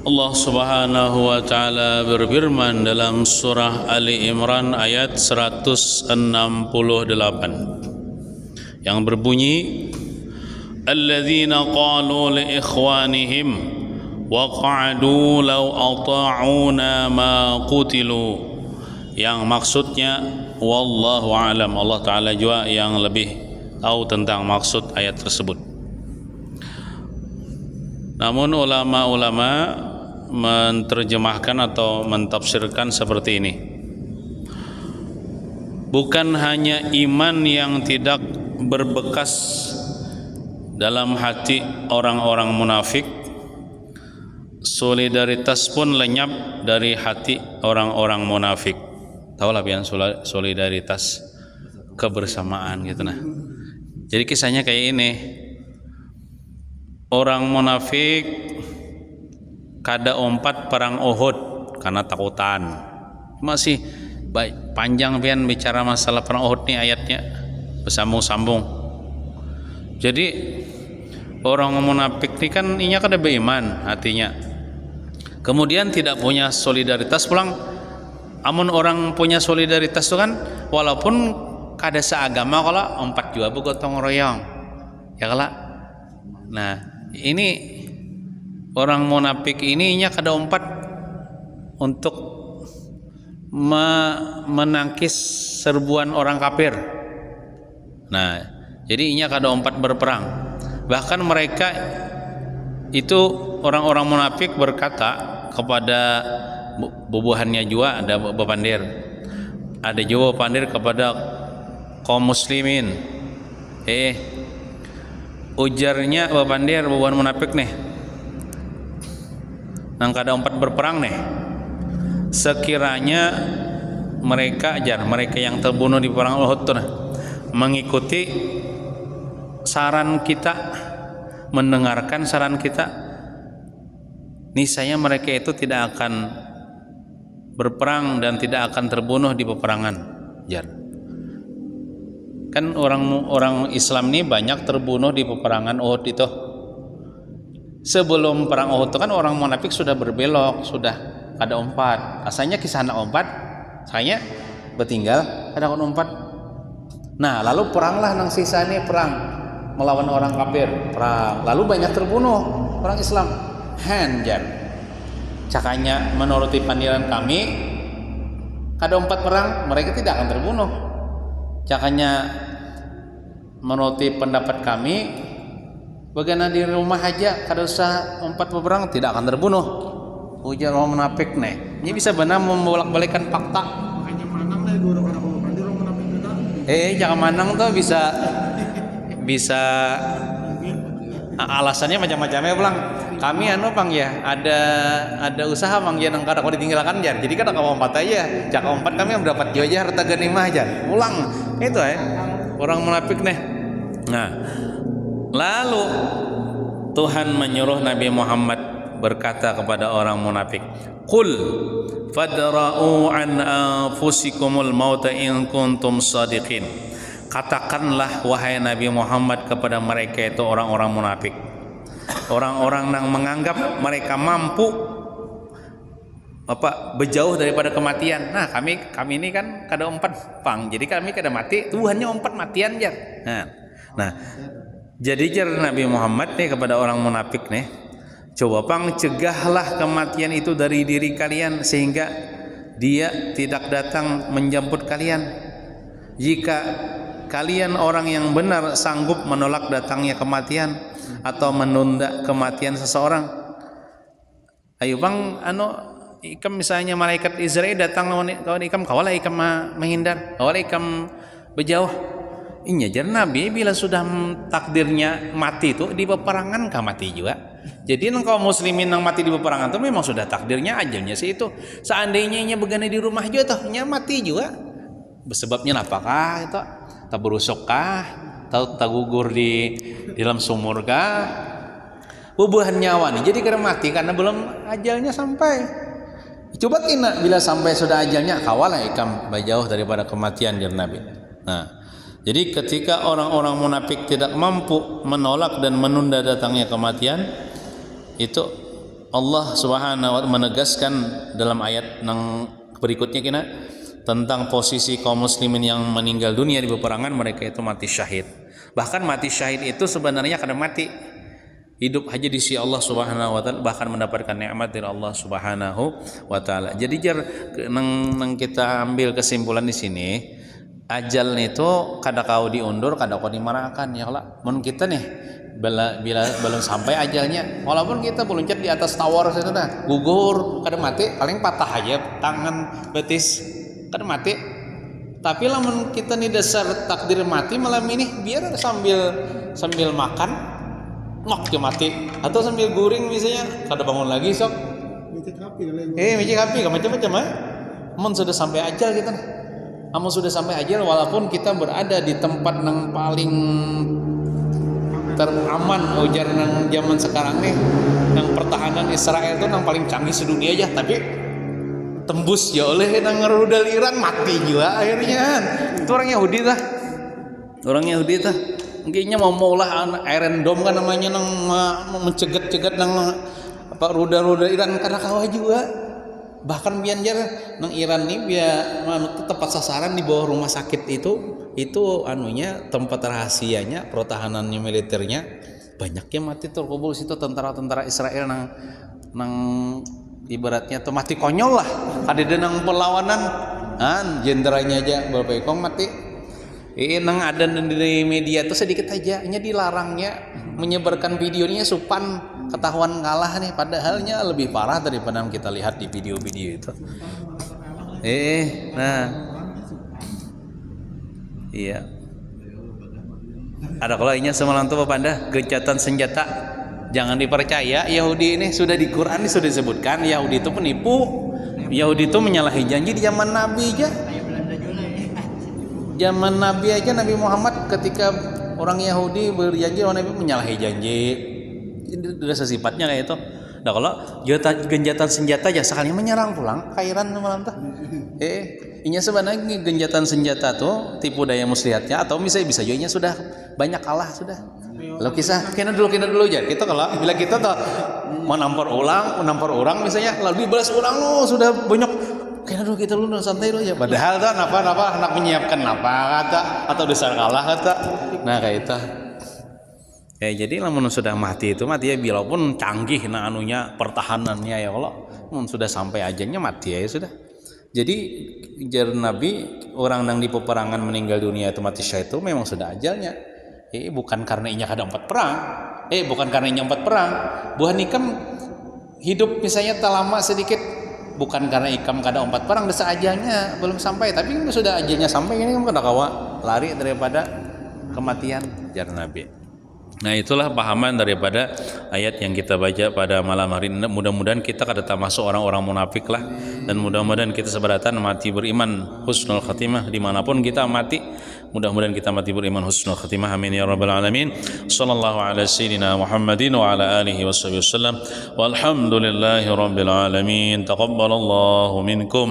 Allah Subhanahu wa taala berfirman dalam surah Ali Imran ayat 168 yang berbunyi alladzina qalu li ikhwanihim wa qa'adu law ata'una ma qutilu, yang maksudnya wallahu alam, Allah taala juga yang lebih tahu tentang maksud ayat tersebut. Namun ulama-ulama menerjemahkan atau mentafsirkan seperti ini. Bukan hanya iman yang tidak berbekas dalam hati orang-orang munafik, solidaritas pun lenyap dari hati orang-orang munafik. Tahulah pian solidaritas, kebersamaan gitu nah. Jadi kisahnya kayak ini. Orang munafik kada ompat perang Uhud karena takutan. Masih panjang pian bicara masalah perang Uhud nih ayatnya, bersambung-sambung. Jadi orang munafik ini kan inya kada beriman hatinya, kemudian tidak punya solidaritas pulang. Amun orang punya solidaritas itu kan walaupun kada seagama kalau empat juga bergotong royong ya kala. Nah ini orang munafik ini inya kada ompat untuk menangkis serbuan orang kafir. Nah, jadi inya kada ompat berperang. Bahkan mereka itu orang-orang munafik berkata kepada bubuhannya juga ada bepandir. Ada juga bepandir kepada kaum muslimin. Ujarnya bepandir bubuhan munafik nih. Nang kada ompat berperang nih, sekiranya mereka yang terbunuh di perang Uhud tuh nah, mengikuti saran kita, mendengarkan saran kita, niscaya mereka itu tidak akan berperang dan tidak akan terbunuh di peperangan. Kan orang Islam ini banyak terbunuh di peperangan Uhud itu. Sebelum perang Uhud itu kan orang munafik sudah berbelok, sudah ada ompat. Asalnya kisah anak ompat, saya bertinggal ada ompat. Nah, lalu peranglah nang sisa ini perang melawan orang kafir, perang. Lalu banyak terbunuh orang Islam. Cakanya menuruti pandiran kami, ada ompat perang, mereka tidak akan terbunuh. Cakanya menuruti pendapat kami, bagaimana di rumah aja kada usah ompat berperang, tidak akan terbunuh. Ujar orang munafik nih. Ini bisa benar membolak-balikan fakta. Makanya manang lah guru orang munafik juga. Jangan manang tuh bisa alasannya macam-macam ya pulang. Kami pang ya ada usaha mang ya nang kada kau ditinggalkan jar. Jadi kada kau ompat aja. Cak ompat kami mendapat jo aja harta ganimah aja. Pulang. Itu orang munafik nih. Nah, lalu Tuhan menyuruh Nabi Muhammad berkata kepada orang munafik, "Qul fadra'u an anfusikumul mauta in kuntum shadiqin." Katakanlah wahai Nabi Muhammad kepada mereka itu orang-orang munafik, orang-orang yang menganggap mereka mampu berjauh daripada kematian. Nah, kami ini kan kada ompat pang, jadi kami kada mati, Tuhannya ompat matian jar. Nah, jadi jar Nabi Muhammad nih kepada orang munafik nih, coba pang cegahlah kematian itu dari diri kalian sehingga dia tidak datang menjemput kalian. Jika kalian orang yang benar sanggup menolak datangnya kematian atau menunda kematian seseorang, ayo bang ikam misalnya malaikat Israel datang lawan ikam, kawalah ikam menghindar, kawalah ikam berjauh. Inya jar Nabi bila sudah takdirnya mati itu di peperangan kah mati juga. Jadi engkau muslimin yang mati di peperangan itu memang sudah takdirnya, ajalnya sih itu. Seandainya inya begani di rumah juga toh inya mati juga. Sebabnya apakah itu? Tak berusuk kah? Tak gugur di dalam sumur kah? Bubuhan nyawa nih. Jadi karena mati karena belum ajalnya sampai. Coba kena bila sampai sudah ajalnya, kawalah ikam berjauh daripada kematian jar Nabi. Nah, jadi ketika orang-orang munafik tidak mampu menolak dan menunda datangnya kematian, itu Allah Subhanahu wa taala menegaskan dalam ayat yang berikutnya kina tentang posisi kaum muslimin yang meninggal dunia di peperangan, mereka itu mati syahid. Bahkan mati syahid itu sebenarnya kada mati, hidup aja di sisi Allah Subhanahu wa taala, bahkan mendapatkan nikmat dari Allah Subhanahu wa taala. Jadi jar nang kita ambil kesimpulan di sini, ajal itu kada kau diundur, kada kau dimarakan ya lah. Mun kita nih bila belum sampai ajalnya, walaupun kita meluncat di atas tower sana dah, gugur, kada mati, paling patah aja tangan betis, kada mati. Tapi lamun kita nih dasar takdir mati malam ini, biar sambil makan ngok ke mati, atau sambil guring misalnya kada bangun lagi sok. Micik api macam-macam Amun sudah sampai ajal kita, amun sudah sampai ajal, walaupun kita berada di tempat yang paling teraman ujar nang zaman sekarang nih, nang pertahanan Israel tuh nang paling canggih sedunia aja, tapi tembus ya oleh nang rudal Iran, mati juga akhirnya. Itu orang Yahudi tah mungkinnya mau lah Iron Dome kan namanya, nang mencegat-cegat nang apa rudal Iran karena kawa juga. Bahkan bianjar nang Iran nih tepat sasaran di bawah rumah sakit itu anunya tempat rahasianya pertahanannya militernya, banyaknya mati terkubur situ tentara-tentara Israel nang ibaratnya tuh mati konyol lah, ada nang perlawanan jenderalnya aja berapa ekong mati. Nang ada di media tuh sedikit aja, nya dilarangnya menyebarkan videonya supan ketahuan kalah nih, padahalnya lebih parah daripada yang kita lihat di video-video itu. Iya. Ada kalau inya semalam tuh Panda, gencatan senjata jangan dipercaya. Yahudi ini sudah di Quran ini sudah disebutkan Yahudi itu penipu. Yahudi itu menyalahi janji di zaman Nabi aja. Zaman Nabi aja, Nabi Muhammad ketika orang Yahudi berjanji sama Nabi menyalahi janji. Ini udah sesifatnya kayak itu. Nah kalau genjatan senjata aja sekalinya menyerang pulang kairan malam tuh. Inya sebenarnya genjatan senjata tuh tipu daya muslihatnya, atau misalnya bisa juga sudah banyak kalah sudah. Lalu kisah kena dulu aja. Kita kalau bila kita tuh menampar orang misalnya lalu dibalas orang lo sudah banyak. Kena dulu kita lu santai dulu ya. Padahal tuh napa anak menyiapkan napa kata atau besar kalah kata. Nah kayak itu. Ya jadi lamun sudah mati itu mati ya, biarpun canggih nah anunya pertahanannya ya Allah, mun sudah sampai ajalnya mati ya sudah. Jadi jar Nabi orang yang di peperangan meninggal dunia itu mati syahid itu memang sudah ajalnya. Bukan karena inya kada empat perang. Bukan karena inya empat perang. Buhan ikam hidup misalnya terlama sedikit, bukan karena ikam kada empat perang desa ajalnya belum sampai, tapi sudah ajalnya sampai ini kada kawa lari daripada kematian jar Nabi. Nah itulah pahaman daripada ayat yang kita baca pada malam hari ini. Mudah-mudahan kita kada termasuk orang-orang munafik lah, dan mudah-mudahan kita seberatan mati beriman husnul khatimah dimanapun kita mati. Mudah-mudahan kita mati beriman husnul khatimah, amin ya rabbal alamin. Sallallahu ala sayyidina Muhammadin wa ala alihi wasallam. Walhamdulillahi rabbil alamin. Taqabbalallahu minkum.